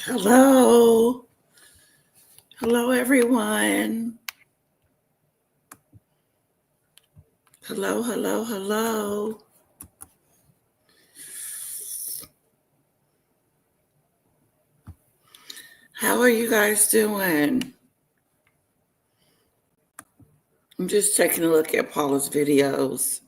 Hello. Hello, everyone. Hello, hello, hello. How are you guys doing? I'm just taking a look at Paula's videos.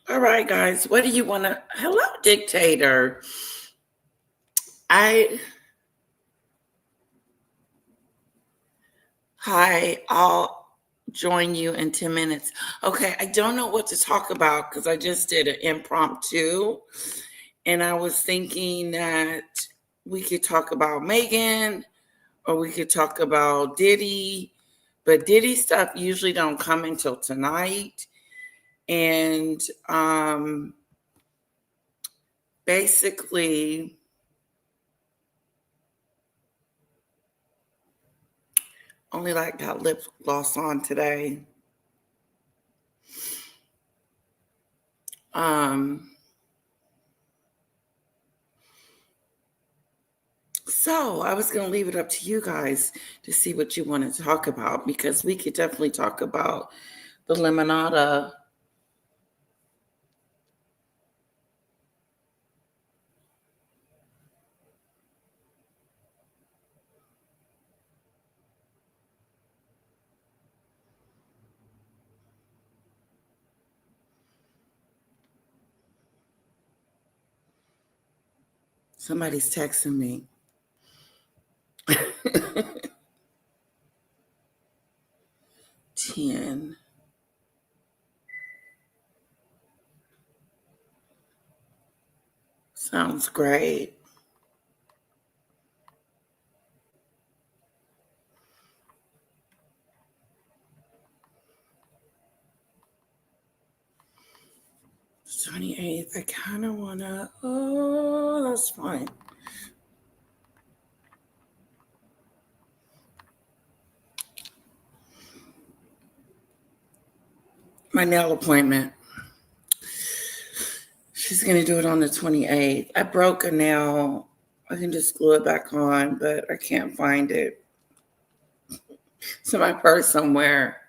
All right, guys. What do you want to? Hello, dictator. I. Hi, I'll join you in 10 minutes. Okay, I don't know what to talk about because I just did an impromptu. And I was thinking that we could talk about Meghan or we could talk about Diddy. But Diddy stuff usually don't come until tonight. And basically, only like got lip gloss on today. So I was going to leave it up to you guys to see what you want to talk about because we could definitely talk about the limonada. Somebody's texting me. 10. Sounds great. The 28th. I kind of want to. Oh, that's fine. My nail appointment. She's going to do it on the 28th. I broke a nail. I can just glue it back on, but I can't find it. It's in my purse somewhere.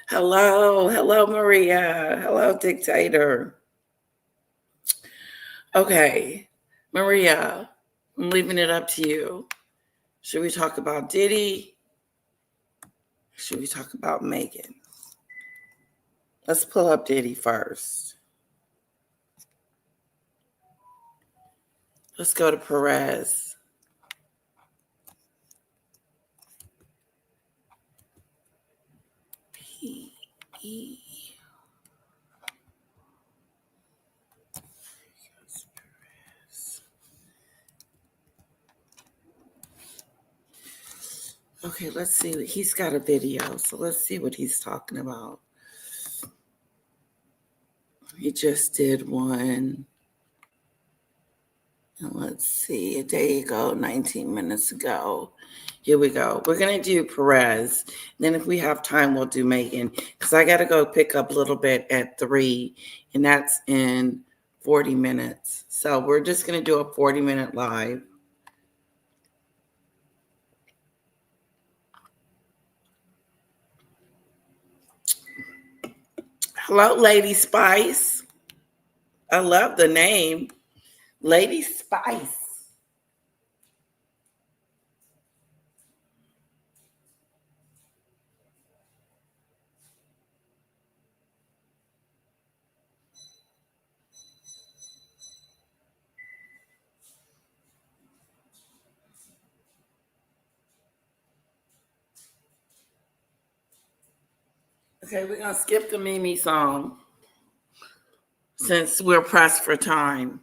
Hello. Hello, Maria. Hello, dictator. Okay. Maria, I'm leaving it up to you. Should we talk about Diddy? Should we talk about Meghan? Let's pull up Diddy first. Let's go to Perez. P-E. Okay, let's see. He's got a video, so let's see what he's talking about. He just did one. And let's see, a day ago, 19 minutes ago. Here we go. We're going to do Perez. Then if we have time, we'll do Meghan. Because I got to go pick up a little bit at 3. And that's in 40 minutes. So we're just going to do a 40-minute live. Hello, Lady Spice. I love the name. Lady Spice. Okay, we're gonna skip the Mimi song since we're pressed for time.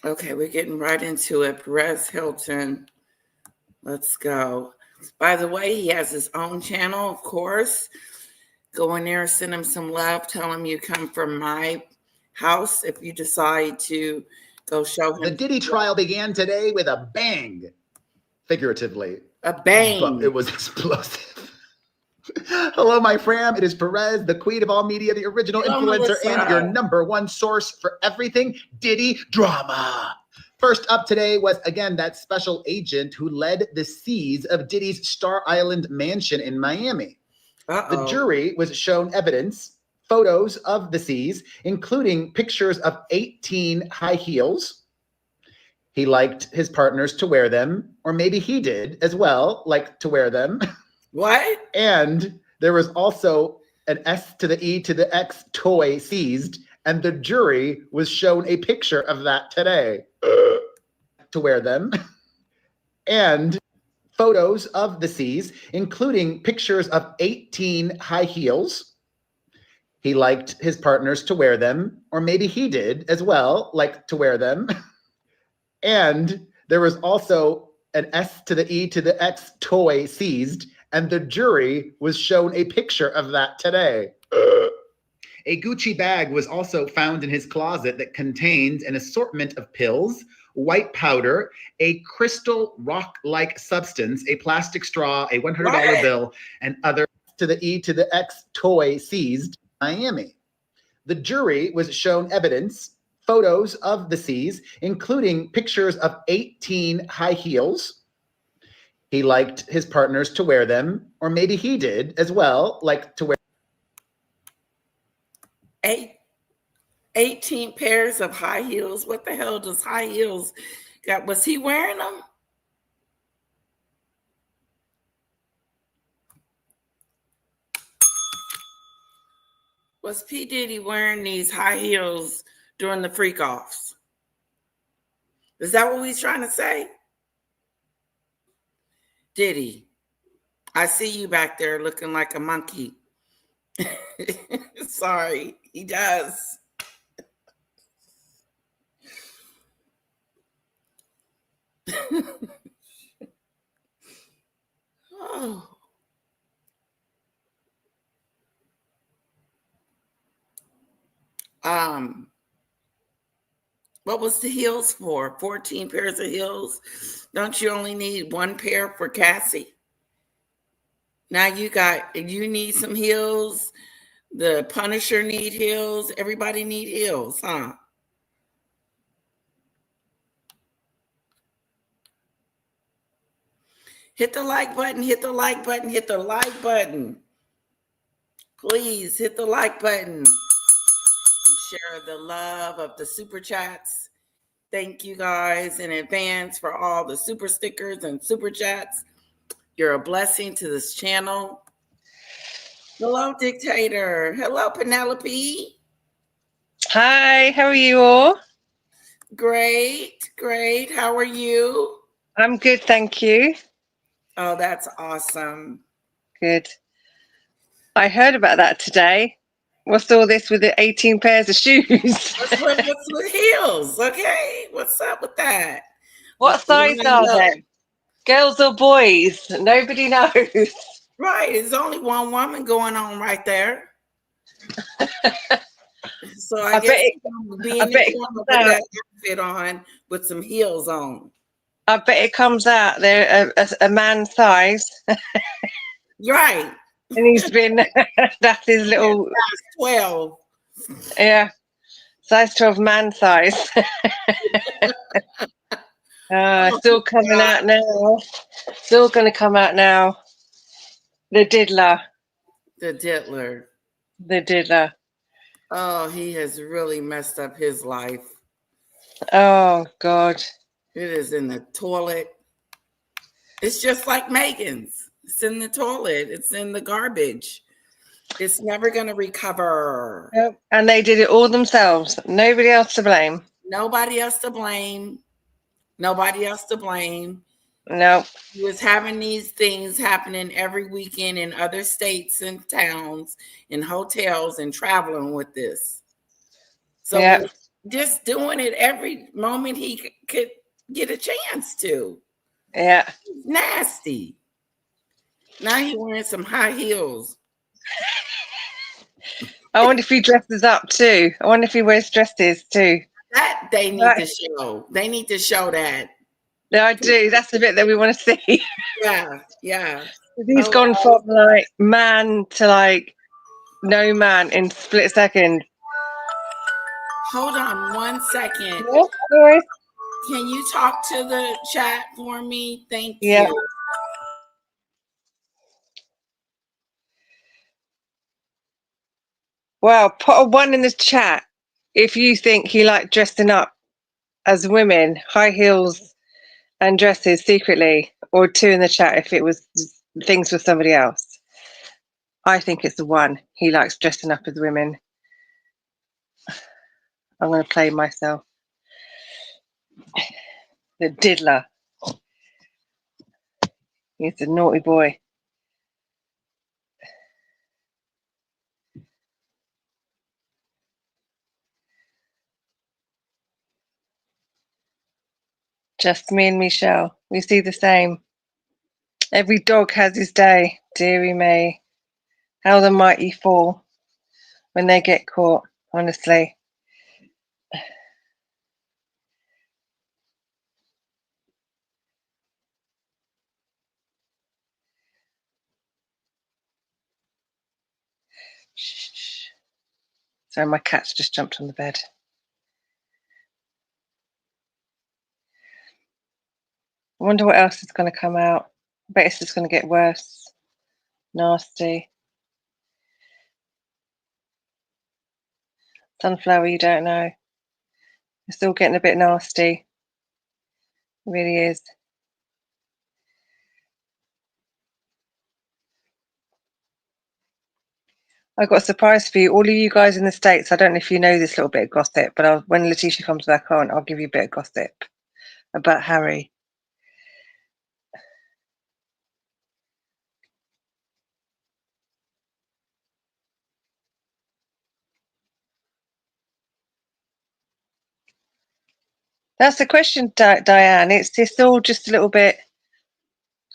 Okay, we're getting right into it. Perez Hilton. Let's go. By the way, he has his own channel, of course. Go in there, send him some love. Tell him you come from my house if you decide to go show him. The Diddy trial began today with a bang, figuratively. A bang. But it was explosive. Hello, my fam. It is Perez, the queen of all media, the original influencer, and your #1 source for everything Diddy drama. First up today was, again, that special agent who led the siege of Diddy's Star Island mansion in Miami. The jury was shown evidence, photos of the siege, including pictures of 18 high heels. He liked his partners to wear them, or maybe he did as well, like to wear them. What? And there was also an S to the E to the X toy seized, and the jury was shown a picture of that today. To wear them. And photos of the C's, including pictures of 18 high heels. He liked his partners to wear them, or maybe he did as well, like to wear them. And there was also an S to the E to the X toy seized, and the jury was shown a picture of that today. A Gucci bag was also found in his closet that contained an assortment of pills, white powder, a crystal rock-like substance, a plastic straw, a $100 bill, and other to the E to the X toy seized in Miami. The jury was shown evidence, photos of the C's, including pictures of 18 high heels. He liked his partners to wear them, or maybe he did as well, like to wear 18 pairs of high heels. What the hell does high heels got? Was he wearing them? Was P. Diddy wearing these high heels during the freak offs? Is that what he's trying to say? Diddy, I see you back there looking like a monkey. Sorry, he does. Oh. What was the heels for? 14 pairs of heels? Don't you only need one pair for Cassie? Now you need some heels. The Punisher need heels. Everybody need heels, huh? Hit the like button, hit the like button, hit the like button. Please hit the like button. Share the love of the super chats. Thank you guys in advance for all the super stickers and super chats. You're a blessing to this channel. Hello, Dictator. Hello, Penelope. Hi, how are you all? Great, great. How are you? I'm good, thank you. Oh, that's awesome. Good. I heard about that today. What's all this with the 18 pairs of shoes? What's with heels? Okay, what's up with that? What size are they? Girls or boys? Nobody knows. Right, there's only one woman going on right there. So I guess be in the corner with that outfit on with some heels on. I bet it comes out there a man size. Right. And he's been, that's his little. Size 12. Yeah. Size 12 man size. Still coming out now. Still going to come out now. The diddler. The diddler. The diddler. Oh, he has really messed up his life. Oh, God. It is in the toilet. It's just like Meghan's. It's in the toilet. It's in the garbage. It's never going to recover. Yep. And they did it all themselves. Nobody else to blame. Nobody else to blame. Nobody else to blame. No. He was having these things happening every weekend in other states and towns, in hotels, and traveling with this. So Yeah. when just doing it every moment he could get a chance to. Yeah. Nasty. Now he wearing some high heels. I wonder if he dresses up too. I wonder if he wears dresses too. That they need Right. to show. They need to show that. No, I do. That's the bit that we want to see. Yeah, yeah. He's gone from like man to like no man in split second. Hold on one second. Yeah, no worries. Can you talk to the chat for me? Thank Yeah. you. Well, put a 1 in the chat if you think he liked dressing up as women, high heels and dresses secretly, or 2 in the chat if it was things with somebody else. I think it's the 1. He likes dressing up as women. I'm going to play myself. The diddler. He's a naughty boy. Just me and Michelle. We see the same. Every dog has his day, dearie me. How the mighty fall when they get caught, honestly. Shh. Sorry, my cat's just jumped on the bed. I wonder what else is going to come out. I bet it's just going to get worse. Nasty. Sunflower, you don't know. It's still getting a bit nasty. It really is. I've got a surprise for you. All of you guys in the States, I don't know if you know this little bit of gossip, but when Letitia comes back on, I'll give you a bit of gossip about Harry. That's the question, Diane. It's all just a little bit.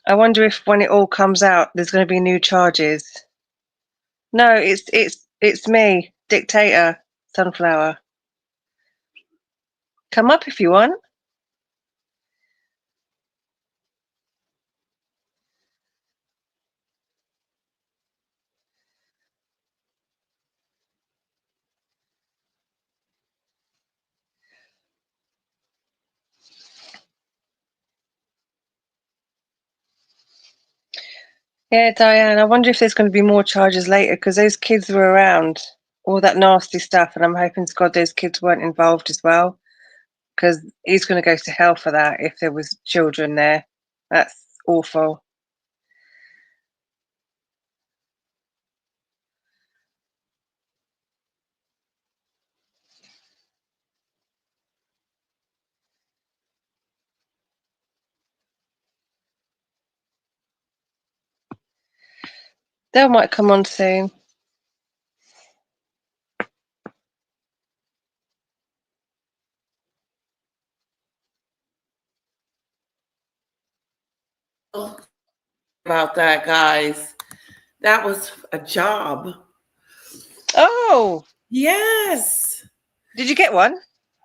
I wonder if when it all comes out, there's going to be new charges. No, it's me, dictator, Sunflower. Come up if you want. Yeah, Diane, I wonder if there's going to be more charges later because those kids were around, all that nasty stuff, and I'm hoping to God those kids weren't involved as well because he's going to go to hell for that if there was children there. That's awful. They might come on soon. About that, guys. That was a job. Oh, Yes. did you get one?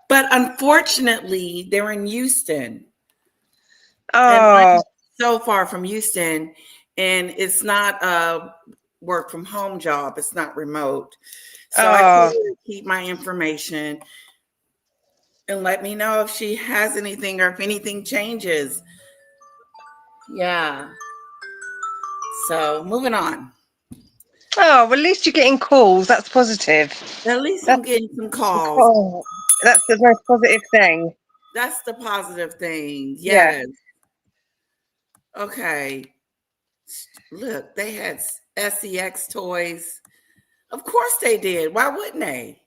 But unfortunately, they're in Houston. And Oh, I'm so far from Houston, and it's not a work from home job. It's not remote. So I told her to keep my information and let me know if she has anything or if anything changes. Yeah. So moving on. well, at least you're getting calls. That's positive. At least I'm That's getting some calls. oh, that's the most positive thing. That's the positive thing. Yeah. Yes. Okay. Look, they had SEX toys. Of course they did. Why wouldn't they?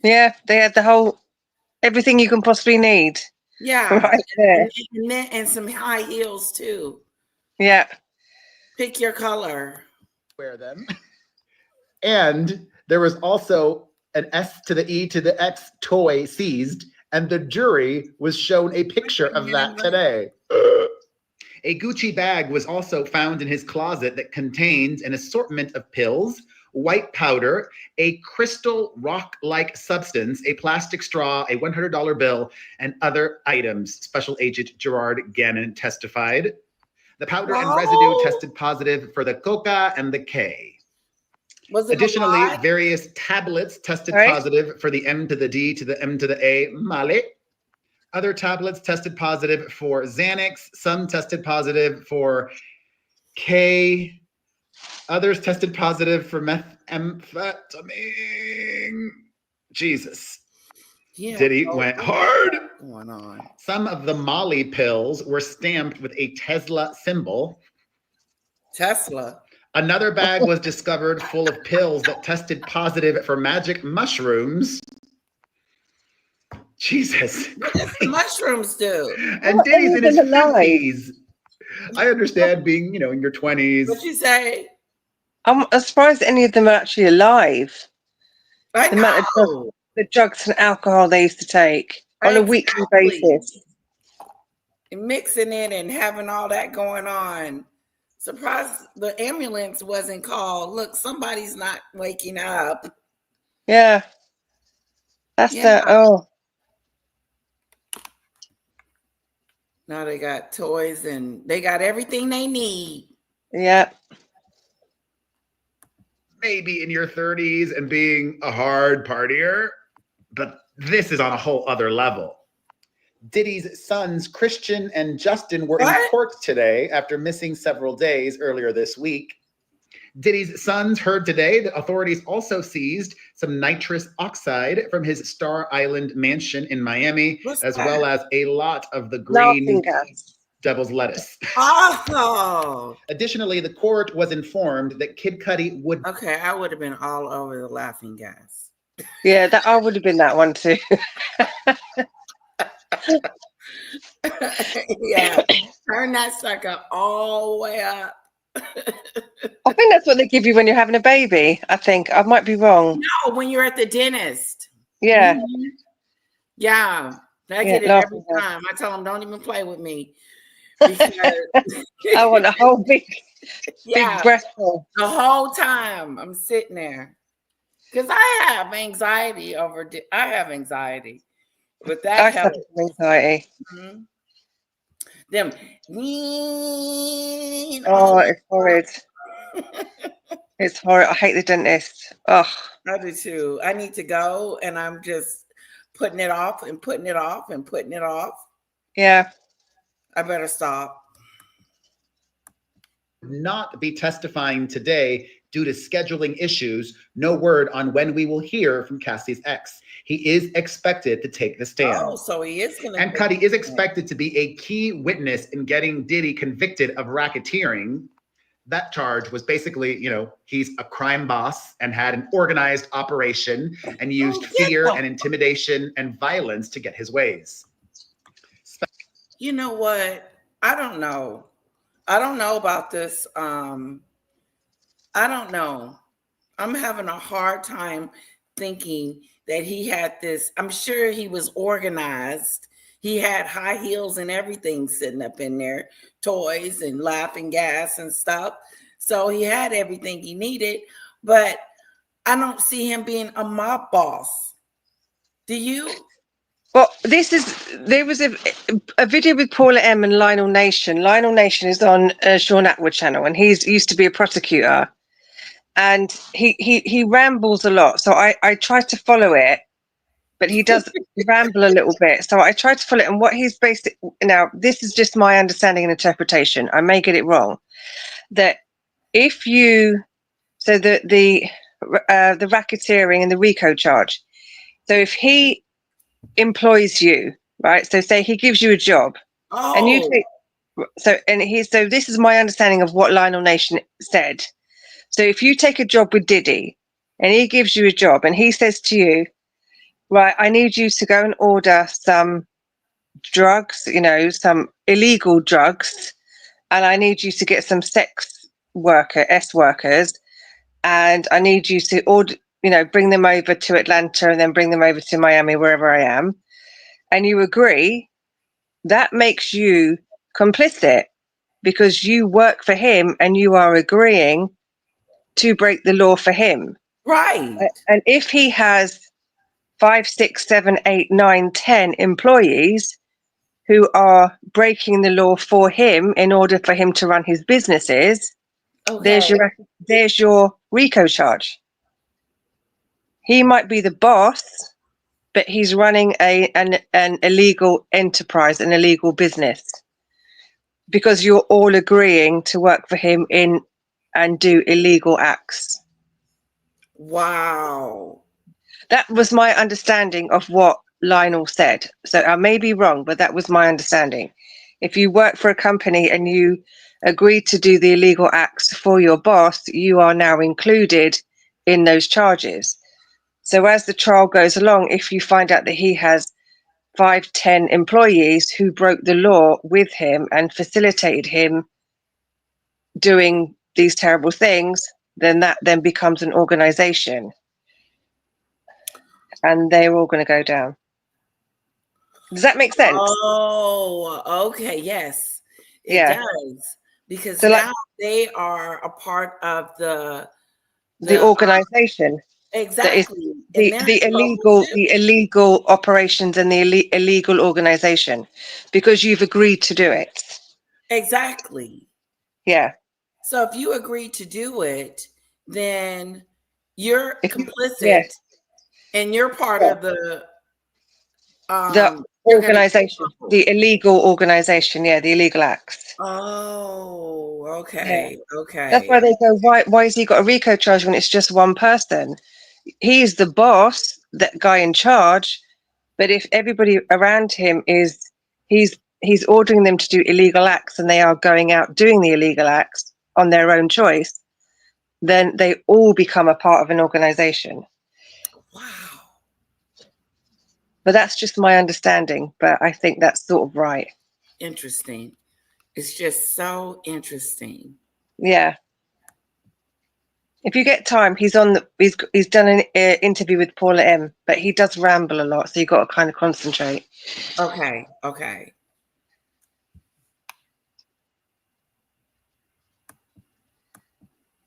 Yeah, they had the whole everything you can possibly need. Yeah, right there. and some high heels too. Yeah. Pick your color. Wear them. And there was also an S to the E to the X toy seized, and the jury was shown a picture of that today. A Gucci bag was also found in his closet that contained an assortment of pills, white powder, a crystal rock-like substance, a plastic straw, a $100 bill, and other items. Special Agent Gerard Gannon testified. The powder and residue tested positive for the coca and the K. Was it Additionally, alive? various tablets tested Right. positive for the M to the D to the M to the A, Male. Other tablets tested positive for Xanax. Some tested positive for K. Others tested positive for methamphetamine. Jesus. Yeah. Diddy went hard. Going on. Some of the Molly pills were stamped with a Tesla symbol. Tesla. Another bag was discovered full of pills that tested positive for magic mushrooms. Jesus. What does the mushrooms do? And Diddy's in his Alive. 50s. I understand being, in your 20s. What you say? I'm surprised any of them are actually alive. I The amount of know. the drugs and alcohol they used to take on a weekly basis. And mixing it and having all that going on. Surprised the ambulance wasn't called. Look, somebody's not waking up. Yeah. That's Yeah. oh. Now they got toys and they got everything they need. Yeah. Maybe in your 30s and being a hard partier, but this is on a whole other level. Diddy's sons, Christian and Justin, were in court today after missing several days earlier this week. Diddy's sons heard today that authorities also seized some nitrous oxide from his Star Island mansion in Miami, well as a lot of the green devil's lettuce. Oh. Additionally, the court was informed that Kid Cudi would... Okay, I would have been all over the laughing gas. Yeah, that I would have been that one too. Yeah, turn that sucker all the way up. I think that's what they give you when you're having a baby. I think I might be wrong. No, when you're at the dentist. Yeah. Mm-hmm. Yeah, I get it every time. I tell them, don't even play with me. Because I want a whole big breastful. The whole time I'm sitting there. Because I have anxiety I have anxiety. But that helps. Anxiety. Mm-hmm. Them. Oh, it's horrid. It's horrid. I hate the dentist. Oh, I do too. I need to go, and I'm just putting it off and putting it off and putting it off. Yeah. I better stop. Not be testifying today due to scheduling issues. No word on when we will hear from Cassie's ex. He is expected to take the stand. Oh, so he is going to. And Cudi is expected to be a key witness in getting Diddy convicted of racketeering. That charge was basically, he's a crime boss and had an organized operation and used fear and intimidation and violence to get his ways. You know what? I don't know. I don't know about this. I don't know. I'm having a hard time thinking that he had this. I'm sure he was organized. He had high heels and everything sitting up in there, toys and laughing gas and stuff. So he had everything he needed, but I don't see him being a mob boss. Do you? Well, there was a video with Paula M and Lionel Nation. Lionel Nation is on Sean Atwood channel, and he's used to be a prosecutor, and he rambles a lot. So I try to follow it, but he does ramble a little bit. So I tried to follow it, and what he's based it now. This is just my understanding and interpretation. I may get it wrong. That if you the racketeering and the RICO charge. So if he employs you, right? So say he gives you a job, and you take. So this is my understanding of what Lionel Nation said. So if you take a job with Diddy, and he gives you a job, and he says to you, right, I need you to go and order some drugs, some illegal drugs, and I need you to get some sex workers, and I need you to order, bring them over to Atlanta and then bring them over to Miami, wherever I am, and you agree, that makes you complicit because you work for him and you are agreeing to break the law for him. Right. And if he has 5, 6, 7, 8, 9, 10 employees who are breaking the law for him in order for him to run his businesses, Okay. there's your RICO charge. He might be the boss, but he's running an illegal enterprise, an illegal business, because you're all agreeing to work for him and do illegal acts. Wow. That was my understanding of what Lionel said. So I may be wrong, but that was my understanding. If you work for a company and you agree to do the illegal acts for your boss, you are now included in those charges. So as the trial goes along, if you find out that he has 5, 10 employees who broke the law with him and facilitated him doing these terrible things, then that then becomes an organization. And they're all going to go down. Does that make sense? Oh, okay. Yes, it does. Because So now they are a part of the organization. exactly. The illegal operations and the illegal organization, because you've agreed to do it. Exactly. Yeah. So if you agree to do it, then you're complicit, yes. and you're part of the organization, the illegal organization. Yeah, the illegal acts. Oh, okay, okay. That's why they go, why has he got a RICO charge when it's just one person? He's the boss, that guy in charge. But if everybody around him he's ordering them to do illegal acts and they are going out doing the illegal acts on their own choice, then they all become a part of an organization. Wow. But that's just my understanding. But I think that's sort of right. Interesting. It's just so interesting. Yeah. If you get time, he's done an interview with Paula M, but he does ramble a lot, so you got to kind of concentrate. Okay. Okay.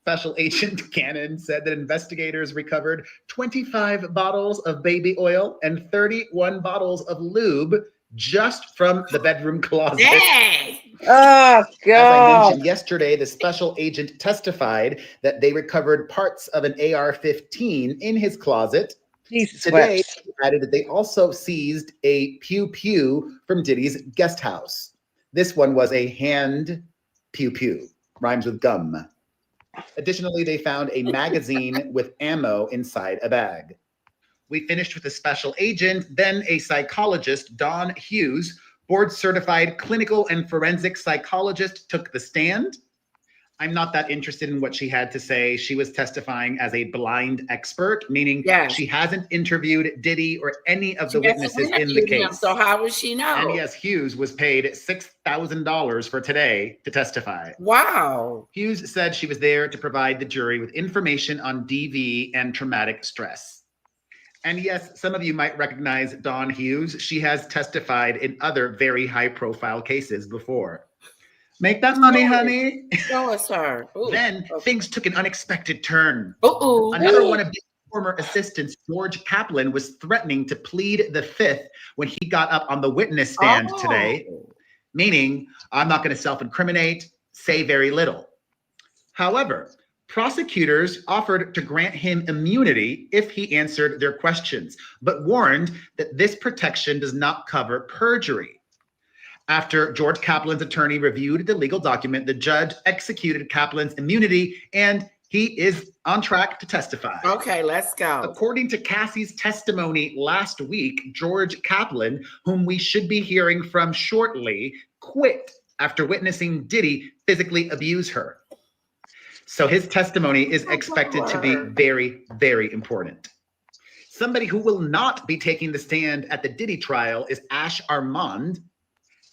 Special Agent Cannon said that investigators recovered 25 bottles of baby oil and 31 bottles of lube just from the bedroom closet. Dang! Oh, God. As I mentioned yesterday, the special agent testified that they recovered parts of an AR-15 in his closet. Jesus Today, wept. he added that they also seized a pew-pew from Diddy's guest house. This one was a hand pew-pew, rhymes with gum. Additionally, they found a magazine with ammo inside a bag. We finished with a special agent, then a psychologist, Dawn Hughes, board-certified clinical and forensic psychologist, took the stand. I'm not that interested in what she had to say. She was testifying as a blind expert, meaning she hasn't interviewed Diddy or any of the witnesses in the case. So how would she know? And yes, Hughes was paid $6,000 for today to testify. Wow. Hughes said she was there to provide the jury with information on DV and traumatic stress. And yes, some of you might recognize Dawn Hughes. She has testified in other very high-profile cases before. Make that money, honey. Show us her. Then things took an unexpected turn. Uh-oh. Another one of his former assistants, George Kaplan, was threatening to plead the fifth when he got up on the witness stand today, meaning, I'm not going to self-incriminate, say very little. However, prosecutors offered to grant him immunity if he answered their questions, but warned that this protection does not cover perjury. After George Kaplan's attorney reviewed the legal document, the judge executed Kaplan's immunity, and he is on track to testify. Okay, let's go. According to Cassie's testimony last week, George Kaplan, whom we should be hearing from shortly, quit after witnessing Diddy physically abuse her. So his testimony is expected to be very, very important. Somebody who will not be taking the stand at the Diddy trial is Ash Armand.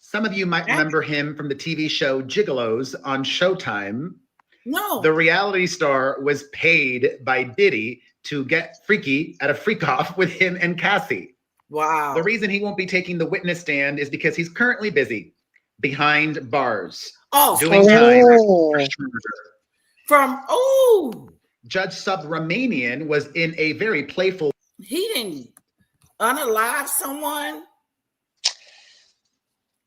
Some of you might remember him from the TV show Gigolos on Showtime. No. The reality star was paid by Diddy to get freaky at a freak-off with him and Cassie. Wow. The reason he won't be taking the witness stand is because he's currently busy behind bars. Doing time. Judge Subramanian was in a very playful. He didn't unalive someone.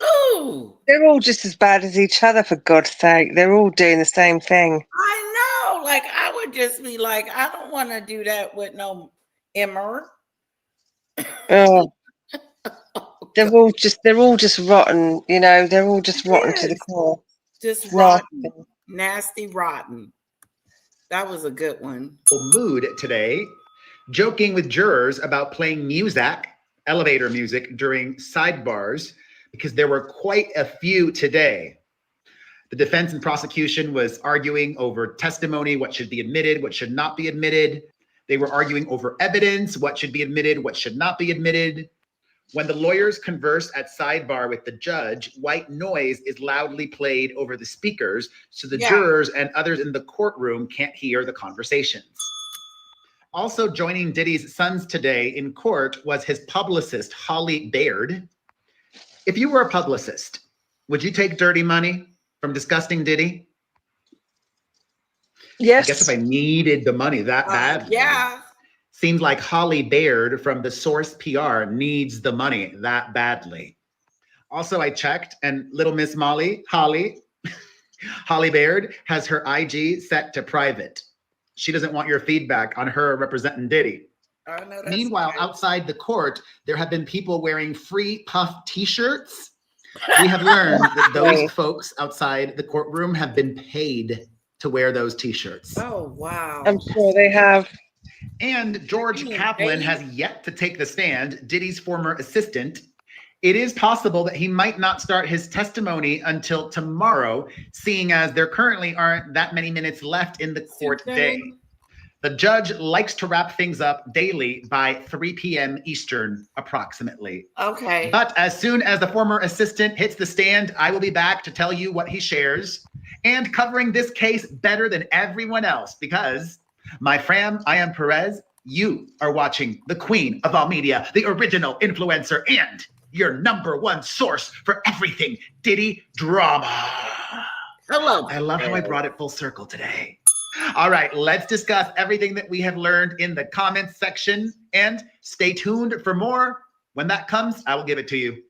Ooh. They're all just as bad as each other, for God's sake. They're all doing the same thing. I know. Like, I would just be like, I don't want to do that with no Emmer. Oh. They're all just rotten, you know, they're all just rotten to the core. Just rotten. Nasty rotten. That was a good one. Mood today, joking with jurors about playing music, elevator music during sidebars, because there were quite a few today. The defense and prosecution was arguing over testimony, what should be admitted, what should not be admitted. They were arguing over evidence, what should be admitted, what should not be admitted. When the lawyers converse at sidebar with the judge, white noise is loudly played over the speakers, so the jurors and others in the courtroom can't hear the conversations. Also joining Diddy's sons today in court was his publicist, Holly Baird. If you were a publicist, would you take dirty money from disgusting Diddy? Yes. I guess if I needed the money that badly. Yeah. Seems like Holly Baird from The Source PR needs the money that badly. Also, I checked, and little Miss Molly, Holly Baird has her IG set to private. She doesn't want your feedback on her representing Diddy. Oh, no, Meanwhile, outside the court, there have been people wearing free puff t-shirts. We have learned that those folks outside the courtroom have been paid to wear those t-shirts. Oh, wow. I'm sure they have. And George Kaplan has yet to take the stand, Diddy's former assistant. It is possible that he might not start his testimony until tomorrow, seeing as there currently aren't that many minutes left in the court day. The judge likes to wrap things up daily by 3 p.m. Eastern, approximately. Okay. But as soon as the former assistant hits the stand, I will be back to tell you what he shares and covering this case better than everyone else because, my fam, I am Perez. You are watching the queen of all media, the original influencer, and your #1 source for everything Diddy drama. Hello. I love how I brought it full circle today. All right, let's discuss everything that we have learned in the comments section and stay tuned for more. When that comes, I will give it to you.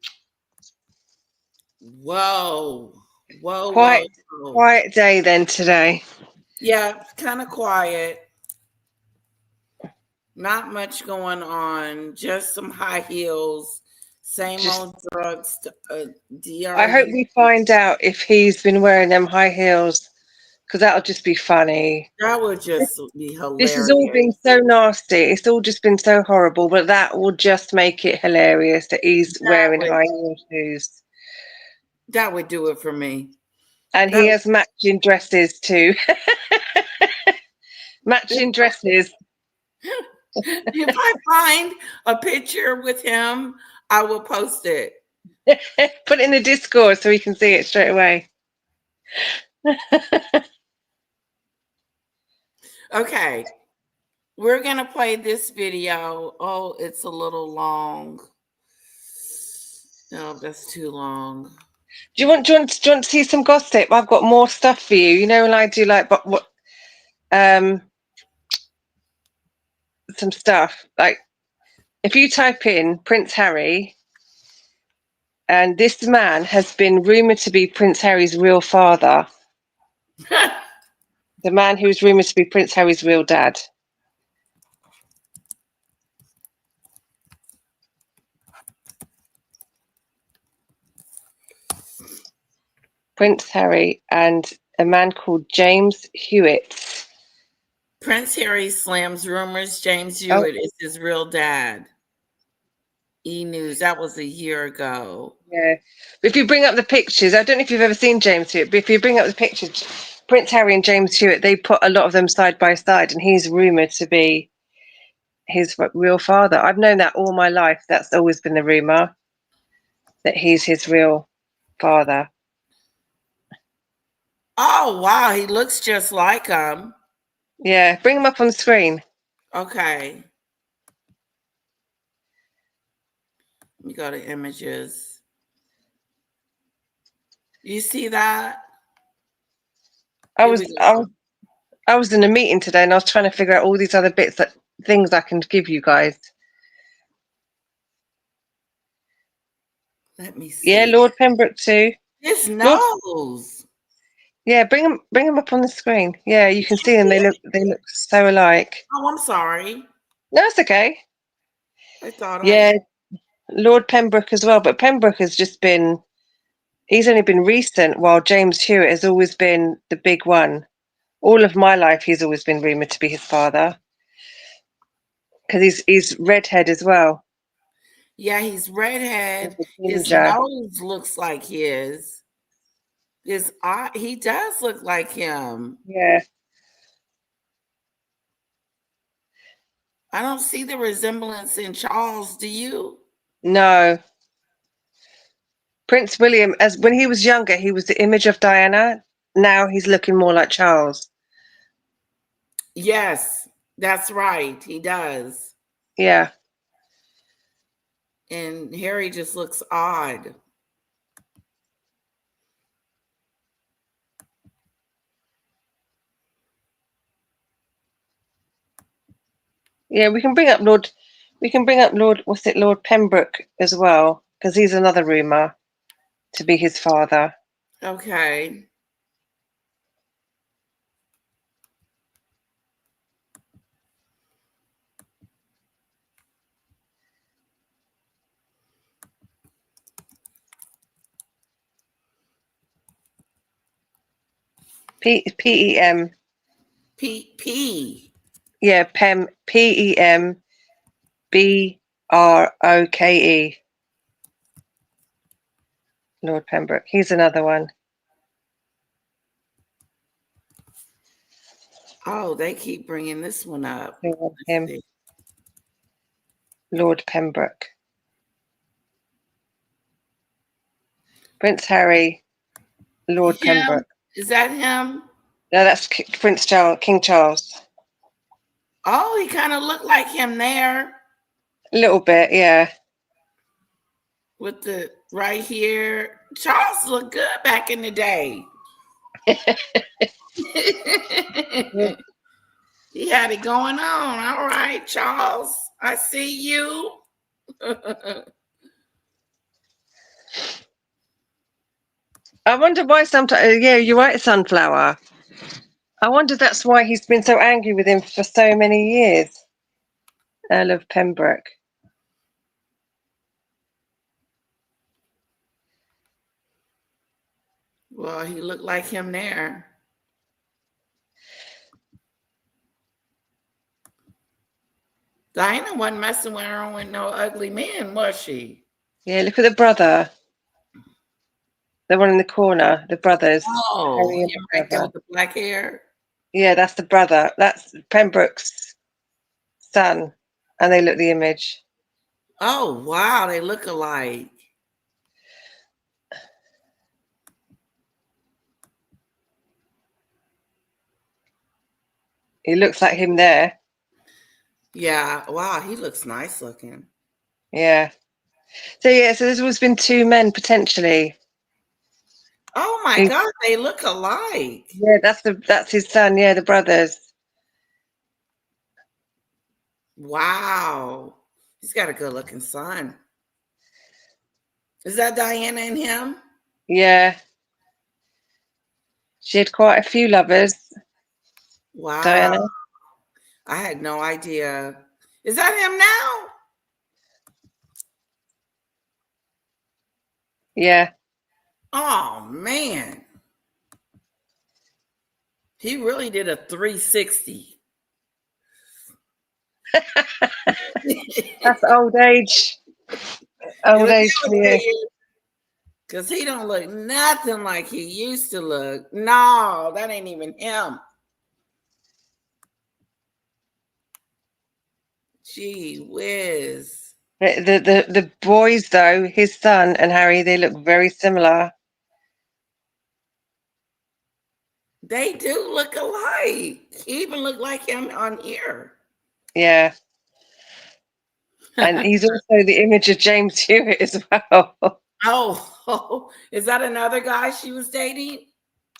Whoa. Whoa. Quiet day then today. Yeah, kind of quiet. Not much going on. Just some high heels. Same old drugs. I hope we find out if he's been wearing them high heels, because that'll just be funny. That would just be hilarious. This has all been so nasty. It's all just been so horrible, but that will just make it hilarious that he's wearing high heel shoes. That would do it for me. And he has matching dresses too. Matching dresses. If I find a picture with him, I will post it. Put it in the Discord so we can see it straight away. Okay. We're going to play this video. Oh, it's a little long. No, that's too long. Do you want to see some gossip? I've got more stuff for you. You know, when I do like some stuff, like if you type in Prince Harry, and this man has been rumored to be Prince Harry's real father. The man who's rumored to be Prince Harry's real dad. Prince Harry and a man called James Hewitt. Prince Harry slams rumors James Hewitt is his real dad. E-News, that was a year ago. Yeah. If you bring up the pictures, I don't know if you've ever seen James Hewitt, but if you bring up the pictures, Prince Harry and James Hewitt, they put a lot of them side by side, and he's rumoured to be his real father. I've known that all my life. That's always been the rumor, that he's his real father. Oh, wow. He looks just like him. Yeah, bring him up on the screen. Okay. Let me go to images. You see that? I Here was we I go. was I was in a meeting today, and I was trying to figure out all these other things I can give you guys. Let me Yeah, see. Lord Pembroke too. His Lord, nose. yeah, bring him up on the screen. Yeah, you can see them. They look so alike. Oh, I'm sorry. No, it's okay. I thought Yeah, Lord Pembroke as well, but Pembroke has just been. He's only been recent, while James Hewitt has always been the big one. All of my life, he's always been rumoured to be his father, because he's redhead as well. Yeah, he's redhead. He's a His ginger. nose looks like his. His eye, he does look like him. Yeah. I don't see the resemblance in Charles. Do you? No. Prince William, as when he was younger, he was the image of Diana. Now he's looking more like Charles. Yes, that's right. He does. Yeah. And Harry just looks odd. Yeah, we can bring up Lord Lord Pembroke as well, because he's another rumour to be his father. Okay. P-E-M. P. Yeah, Pembroke. Lord Pembroke. He's another one. Oh, they keep bringing this one up. Let's Him. see. Lord Pembroke. Prince Harry. Lord Him? Pembroke. Is that him? No, that's Prince Charles, King Charles. Oh, he kind of looked like him there A little bit, yeah. with the right here. Charles looked good back in the day. He had it going on. All right, Charles. I see you. I wonder why sometimes, yeah, you're right, Sunflower. I wonder that's why he's been so angry with him for so many years. Earl of Pembroke. Well, he looked like him there. Diana wasn't messing with her with no ugly men, was she? Yeah, look at the brother. The one in the corner, the brothers. Oh, Harry and him the right there brother. with the black hair. Yeah, that's the brother. That's Pembroke's son. And they look the image. Oh, wow, they look alike. He looks like him there. Yeah, wow, he looks nice looking. Yeah. So yeah, so there's always been two men potentially. Oh my God, they look alike. Yeah, that's his son. Yeah, the brothers. Wow. He's got a good looking son. Is that Diana and him? Yeah, she had quite a few lovers. Wow. Diana. I had no idea. Is that him now? Yeah. Oh man. He really did a 360. That's old age. Old age for you. Because he don't look nothing like he used to look. No, that ain't even him. Gee whiz. The boys, though, his son and Harry, they look very similar. They do look alike. He even looked like him on here. Yeah. And he's also the image of James Hewitt as well. Oh, is that another guy she was dating?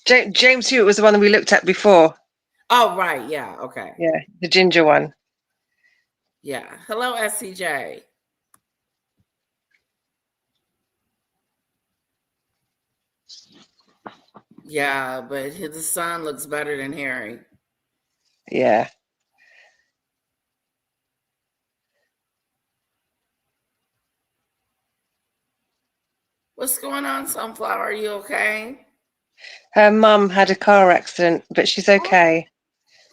James Hewitt was the one that we looked at before. Oh, right. Yeah. Okay. Yeah, the ginger one. Yeah. Hello, SCJ. Yeah, but the son looks better than Harry. Yeah. What's going on, Sunflower? Are you okay? Her mum had a car accident, but she's okay.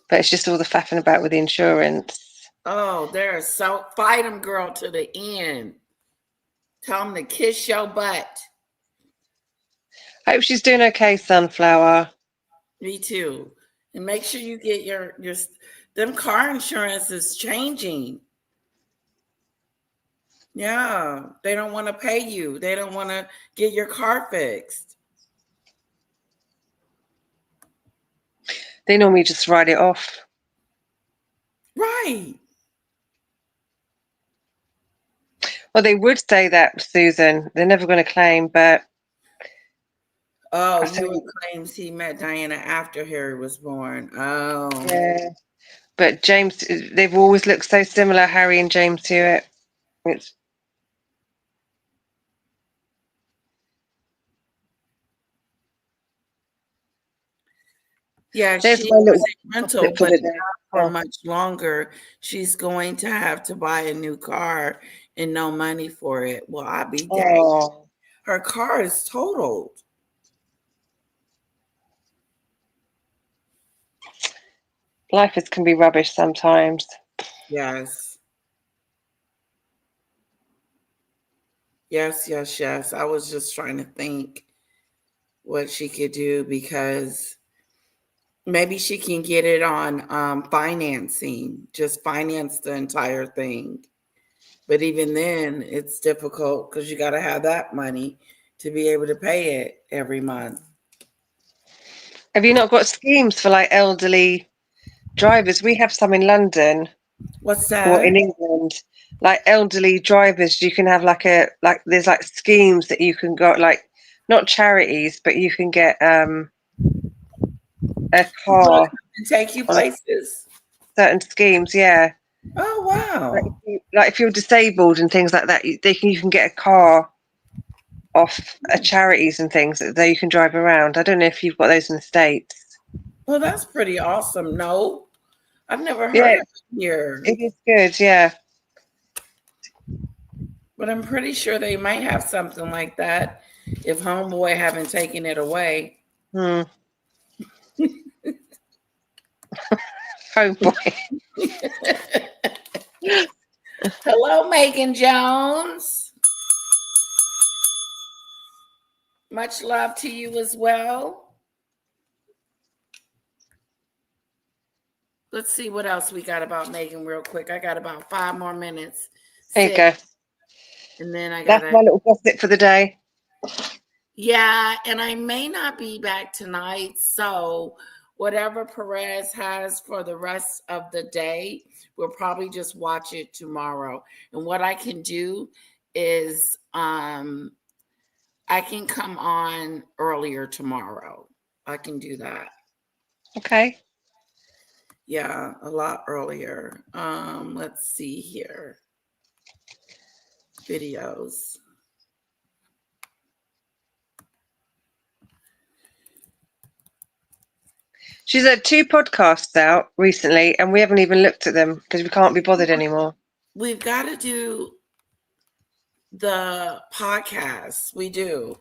But it's just all the faffing about with the insurance. Oh, they're so fight him, girl, to the end. Tell him to kiss your butt. Hope she's doing okay, Sunflower. Me too. And make sure you get your them car insurance is changing. Yeah, they don't want to pay you. They don't want to get your car fixed. They normally just write it off. Right. Well, they would say that, Susan. They're never going to claim, but Oh, Hewitt claims he met Diana after Harry was born. Oh. yeah. But James, they've always looked so similar, Harry and James Hewitt. It's Yeah, there's she my little was a rental, gossip for but the day. not for much longer. She's going to have to buy a new car and no money for it. Well, I'll be dang. Oh, Her car is totaled. life can be rubbish sometimes. Yes. Yes, yes, yes. I was just trying to think what she could do because maybe she can get it on financing, just finance the entire thing. But even then, it's difficult because you got to have that money to be able to pay it every month. Have you not got schemes for like elderly drivers? We have some in London What's or that? in England. Like elderly drivers, you can have there's like schemes that you can go, like not charities, but you can get a car And take you on places. certain schemes. Yeah, Oh, wow. like if you're disabled and things like that, you can get a car off charities and things that you can drive around. I don't know if you've got those in the States. Well, that's pretty awesome. No, I've never heard Yeah, of it here, it is good. Yeah. but I'm pretty sure they might have something like that if Homeboy haven't taken it away. Oh boy. Hello, Megan Jones. Much love to you as well. Let's see what else we got about Megan real quick. I got about 5 more minutes. There you go. And then I That's gotta. my little gossip for the day. Yeah, and I may not be back tonight. So whatever Perez has for the rest of the day, we'll probably just watch it tomorrow. And what I can do is I can come on earlier tomorrow. I can do that. Okay. Yeah, a lot earlier. Let's see here. Videos. She's had 2 podcasts out recently, and we haven't even looked at them because we can't be bothered anymore. We've got to do the podcast. We do.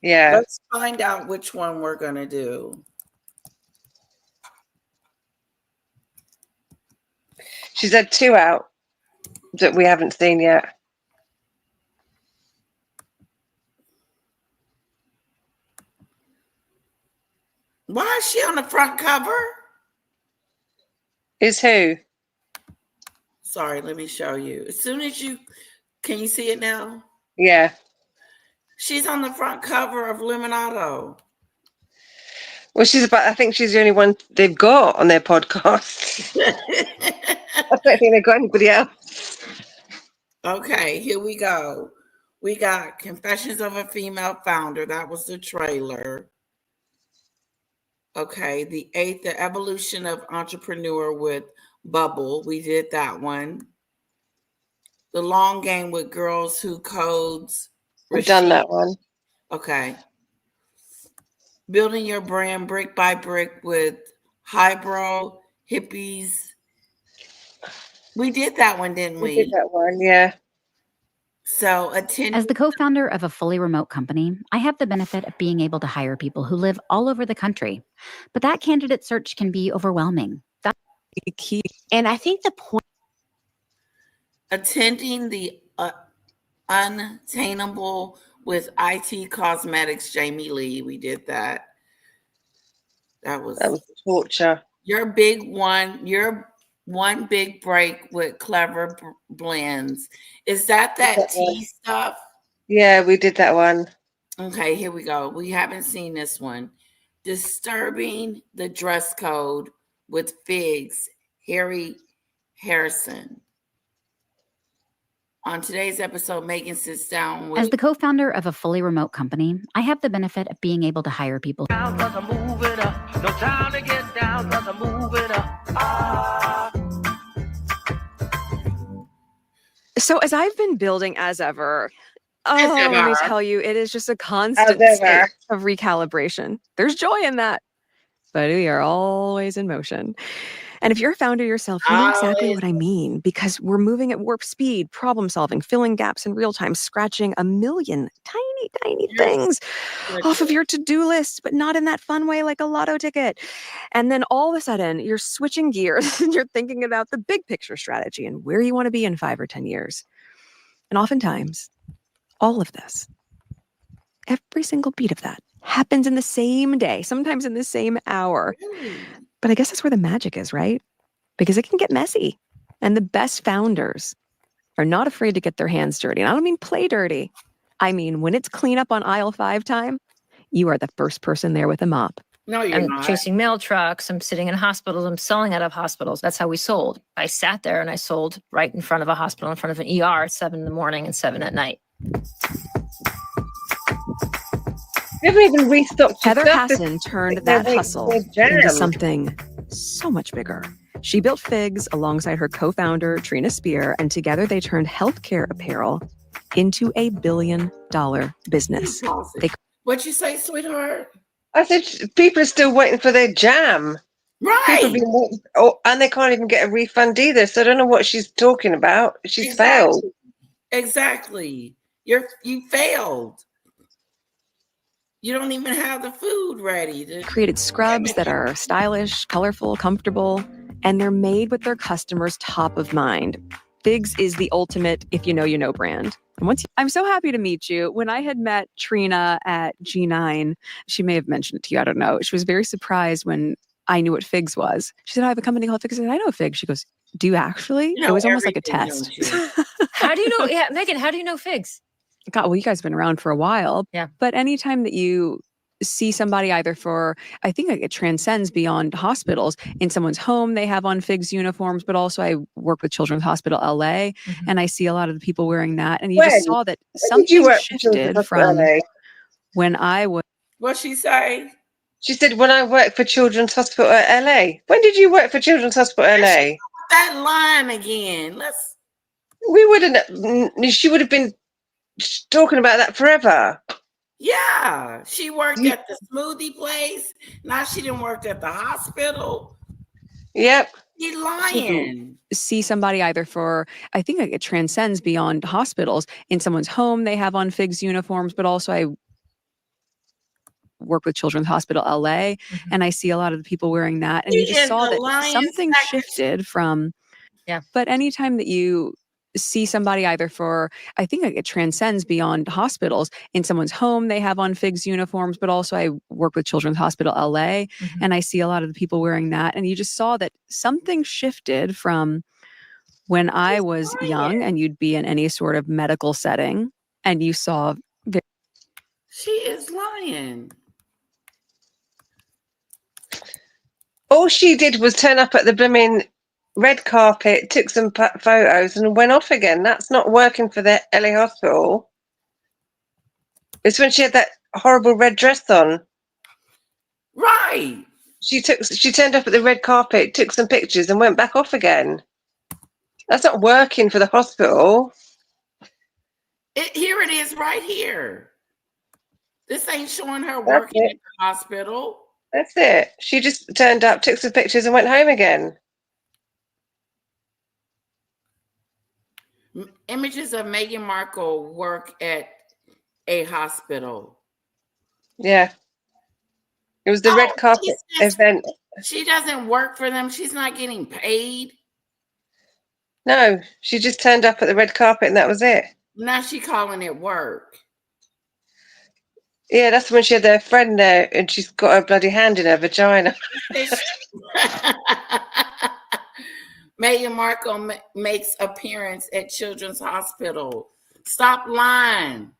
Yeah. Let's find out which one we're going to do. She's had 2 out that we haven't seen yet. Why is she on the front cover? Is who? Sorry, let me show you. As soon as can you see it now? Yeah. She's on the front cover of Lemonado. Well, I think she's the only one they've got on their podcast. I don't think they've got anybody else. Okay, here we go. We got Confessions of a Female Founder. That was the trailer. Okay, the Evolution of Entrepreneur with Bubble. We did that one. The Long Game with Girls Who Codes. We've done that one. Okay. Building Your Brand Brick by Brick with Highbrow Hippies. We did that one, didn't we? We did that one, yeah. So As the co-founder of a fully remote company, I have the benefit of being able to hire people who live all over the country. But that candidate search can be overwhelming. That's the key. And I think the point attending the Unattainable with IT Cosmetics, Jamie Lee. We did that. That was torture. Your big one, your one big break with Clever Blends. Is that tea stuff? Yeah, we did that one. Okay, here we go. We haven't seen this one. Disturbing the Dress Code with Figs, Harry Harrison. On today's episode, Meghan sits down with... As the co-founder of a fully remote company, I have the benefit of being able to hire people. So as I've been building as ever, let me tell you, it is just a constant state of recalibration. There's joy in that, but we are always in motion. And if you're a founder yourself, you know exactly what I mean, because we're moving at warp speed, problem solving, filling gaps in real time, scratching a million tiny things off of your to-do list, but not in that fun way like a lotto ticket. And then all of a sudden you're switching gears and you're thinking about the big picture strategy and where you want to be in 5 or 10 years. And oftentimes all of this, every single beat of that happens in the same day, sometimes in the same hour. But I guess that's where the magic is, right? Because it can get messy. And the best founders are not afraid to get their hands dirty. And I don't mean play dirty. I mean, when it's clean up on aisle 5 time, you are the first person there with a mop. No, you're not. I'm chasing mail trucks. I'm sitting in hospitals. I'm selling out of hospitals. That's how we sold. I sat there and I sold right in front of a hospital, in front of an ER at 7 in the morning and 7 at night. We haven't even restocked. Heather Hassan turned that hustle into something so much bigger. She built Figs alongside her co-founder, Trina Spear, and together they turned healthcare apparel into a $1 billion business. What'd you say, sweetheart? I said people are still waiting for their jam. Right. People have been waiting, and they can't even get a refund either. So I don't know what she's talking about. She's failed. Exactly. You failed. You don't even have the food ready. Created scrubs that are stylish, colorful, comfortable, and they're made with their customers top of mind. Figs is the ultimate if you know brand. And I'm so happy to meet you. When I had met Trina at G9, she may have mentioned it to you, I don't know. She was very surprised when I knew what Figs was. She said, I have a company called Figs. I said, I know Figs. She goes, do you actually? It was almost like a test. How do you know? Yeah, Meghan, how do you know Figs? God, well, you guys have been around for a while. Yeah. But anytime that you see somebody either I think it transcends beyond hospitals. In someone's home, they have on Figs uniforms, but also I work with Children's Hospital LA, and I see a lot of the people wearing that. And you just saw that something shifted from when I was. What'd she say? She said, when I worked for Children's Hospital at LA. When did you work for Children's Hospital at LA? That line again. She would have been talking about that forever. Yeah, she worked at the smoothie place. Now she didn't work at the hospital. Yep. You're lying. See somebody either I think it transcends beyond hospitals. In someone's home, they have on Figs uniforms, but also I work with Children's Hospital LA, and I see a lot of the people wearing that. And you just saw that something shifted from. Yeah. But anytime that you see somebody either I think it transcends beyond hospitals. In someone's home, they have on Figs uniforms, but also I work with Children's Hospital LA, and I see a lot of the people wearing that. And you just saw that something shifted from When I was young and you'd be in any sort of medical setting and you saw. She is lying. All she did was turn up at the blooming red carpet, took some photos, and went off again. That's not working for the LA hospital. It's when she had that horrible red dress on. Right. She turned up at the red carpet, took some pictures, and went back off again. That's not working for the hospital. Here it is right here. This ain't showing her working at the hospital. That's it. She just turned up, took some pictures, and went home again. Images of Meghan Markle work at a hospital. Yeah. It was the red carpet event. She doesn't work for them. She's not getting paid. No, she just turned up at the red carpet and that was it. Now she calling it work. Yeah, that's when she had her friend there and she's got her bloody hand in her vagina. Meghan Markle makes appearance at Children's Hospital. Stop lying.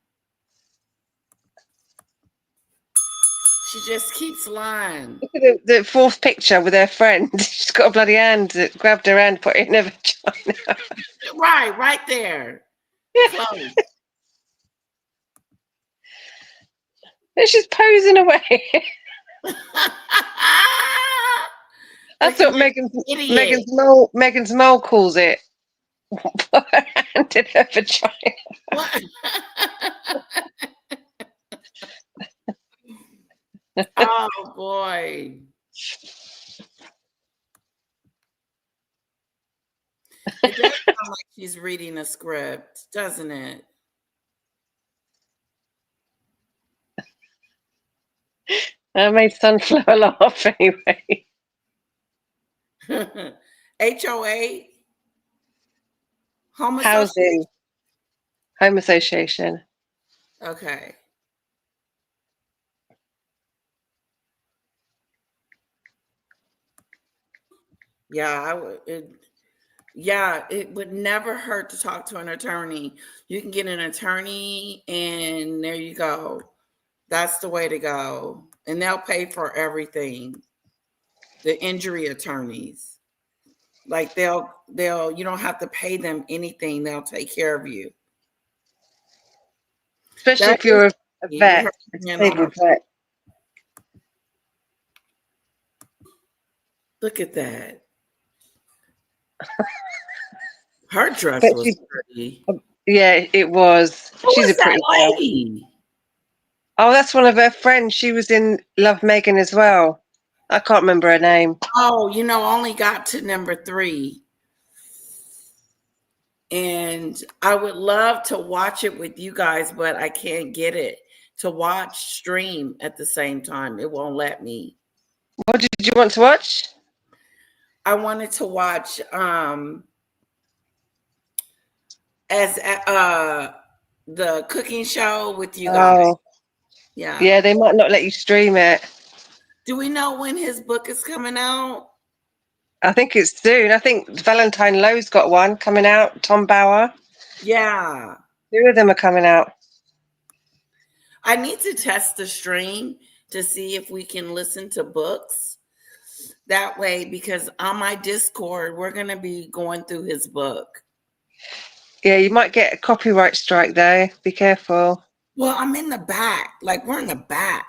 She just keeps lying. Look at the fourth picture with her friend. She's got a bloody hand that grabbed her hand, put it in her vagina. Right there. Close. And she's posing away. That's what Meghan's mole calls it. Put her hand in her vagina. What? Oh boy. It does sound like she's reading a script, doesn't it? That made Sunflower laugh anyway. HOA? Housing. Home Association. Okay. Yeah, it would never hurt to talk to an attorney. You can get an attorney and there you go. That's the way to go. And they'll pay for everything. The injury attorneys. Like they'll you don't have to pay them anything. They'll take care of you. Especially if you're a vet. Look at that. Her dress was pretty. Yeah, it was. She's a pretty lady. Oh, that's one of her friends. She was in Love Meghan as well. I can't remember her name. Oh, only got to number 3. And I would love to watch it with you guys, but I can't get it to watch stream at the same time. It won't let me. What did you want to watch? I wanted to watch the cooking show with you guys. Oh. Yeah. Yeah, they might not let you stream it. Do we know when his book is coming out? I think it's soon. I think Valentine Lowe's got one coming out. Tom Bauer. Yeah. 2 of them are coming out. I need to test the stream to see if we can listen to books that way, because on my Discord, we're going to be going through his book. Yeah, you might get a copyright strike though. Be careful. Well, I'm in the back. Like, we're in the back.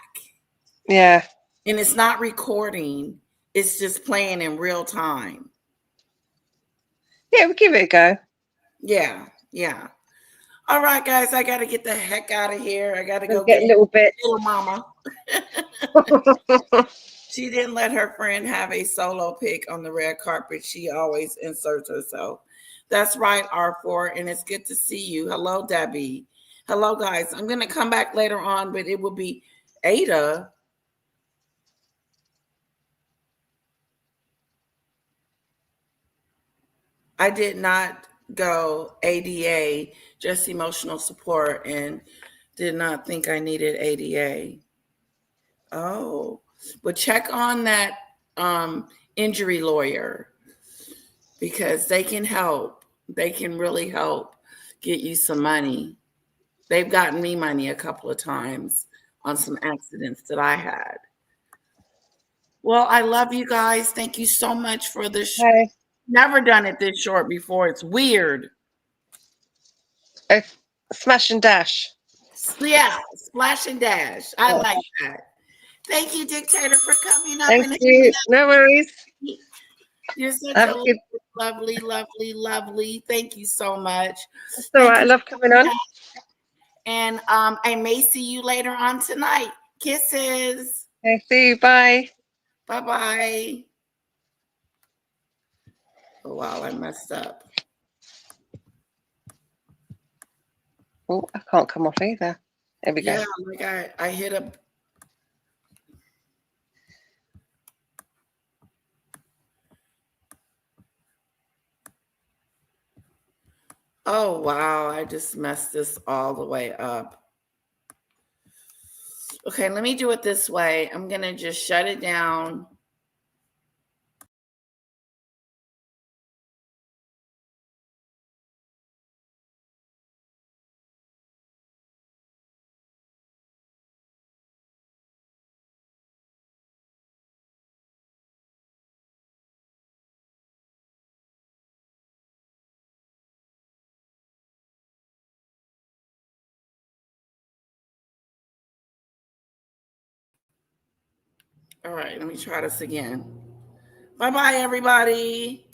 Yeah. And it's not recording. It's just playing in real time. Yeah, we'll give it a go. Yeah. All right, guys, I got to get the heck out of here. I got to go get a little bit. Little mama. She didn't let her friend have a solo pic on the red carpet. She always inserts herself. That's right, R4, and it's good to see you. Hello, Debbie. Hello, guys. I'm going to come back later on, but it will be Ada. I did not go ADA, just emotional support, and did not think I needed ADA. Oh, but check on that injury lawyer, because they can help. they can really help get you some money. They've gotten me money a couple of times on some accidents that I had. Well, I love you guys. Thank you so much for this. Hey. Never done it this short before. It's weird. Smash and dash. Yeah, splash and dash. I like that. Thank you, Dictator, for coming up. Thank And you. No worries. You're such Have a a good. lovely, lovely, lovely. Thank you so much. It's all right. I love coming on. And I may see you later on tonight. Kisses. Okay, see you. Bye. Bye-bye. Oh, wow, I messed up. Oh, I can't come off either. There we go. Yeah, like I hit a. Oh, wow, I just messed this all the way up. Okay, let me do it this way. I'm going to just shut it down. All right, let me try this again. Bye-bye, everybody.